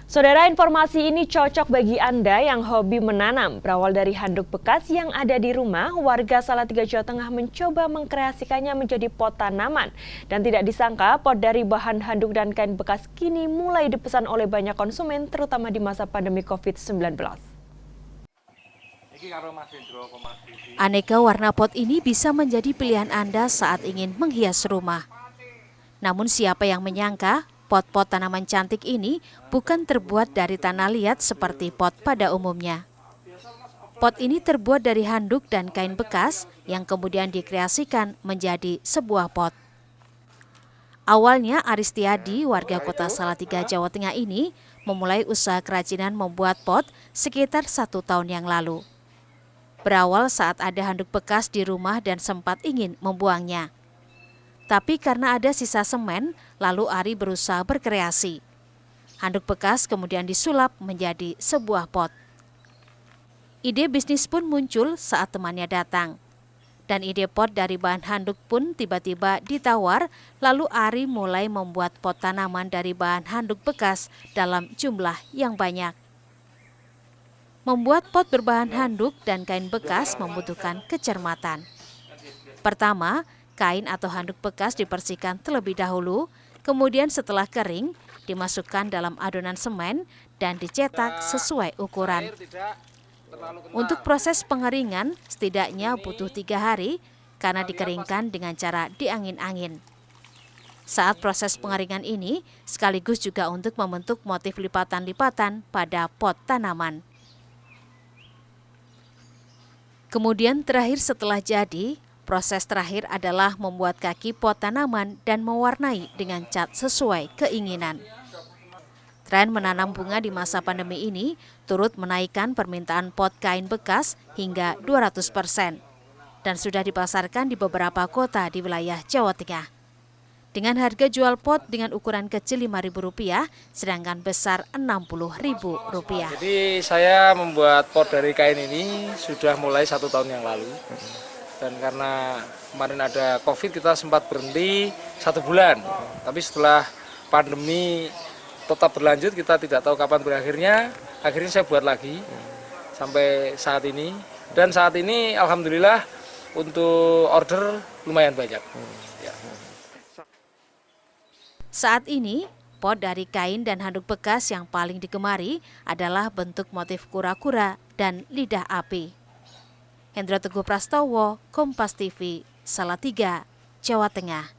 Saudara, informasi ini cocok bagi Anda yang hobi menanam. Berawal dari handuk bekas yang ada di rumah, warga Salatiga, Jawa Tengah mencoba mengkreasikannya menjadi pot tanaman. Dan tidak disangka, pot dari bahan handuk dan kain bekas kini mulai dipesan oleh banyak konsumen, terutama di masa pandemi COVID-19. Aneka warna pot ini bisa menjadi pilihan Anda saat ingin menghias rumah. Namun siapa yang menyangka pot-pot tanaman cantik ini bukan terbuat dari tanah liat seperti pot pada umumnya. Pot ini terbuat dari handuk dan kain bekas yang kemudian dikreasikan menjadi sebuah pot. Awalnya Aristiadi, warga kota Salatiga, Jawa Tengah ini memulai usaha kerajinan membuat pot sekitar 1 tahun yang lalu. Berawal saat ada handuk bekas di rumah dan sempat ingin membuangnya. Tapi karena ada sisa semen, lalu Ari berusaha berkreasi. Handuk bekas kemudian disulap menjadi sebuah pot. Ide bisnis pun muncul saat temannya datang. Dan ide pot dari bahan handuk pun tiba-tiba ditawar, lalu Ari mulai membuat pot tanaman dari bahan handuk bekas dalam jumlah yang banyak. Membuat pot berbahan handuk dan kain bekas membutuhkan kecermatan. Pertama, kain atau handuk bekas dibersihkan terlebih dahulu, kemudian setelah kering, dimasukkan dalam adonan semen dan dicetak sesuai ukuran. Untuk proses pengeringan, setidaknya butuh 3 hari karena dikeringkan dengan cara diangin-angin. Saat proses pengeringan ini, sekaligus juga untuk membentuk motif lipatan-lipatan pada pot tanaman. Kemudian terakhir setelah jadi, proses terakhir adalah membuat kaki pot tanaman dan mewarnai dengan cat sesuai keinginan. Tren menanam bunga di masa pandemi ini turut menaikkan permintaan pot kain bekas hingga 200% dan sudah dipasarkan di beberapa kota di wilayah Jawa Tengah. Dengan harga jual pot dengan ukuran kecil Rp5.000, sedangkan besar Rp60.000. Jadi saya membuat pot dari kain ini sudah mulai 1 tahun yang lalu. Dan karena kemarin ada COVID, kita sempat berhenti 1 bulan. Tapi setelah pandemi tetap berlanjut, kita tidak tahu kapan berakhirnya. Akhirnya saya buat lagi sampai saat ini. Dan saat ini alhamdulillah untuk order lumayan banyak. Ya. Saat ini, pot dari kain dan handuk bekas yang paling digemari adalah bentuk motif kura-kura dan lidah api. Hendra Teguh Prastowo, Kompas TV, Salatiga, Jawa Tengah.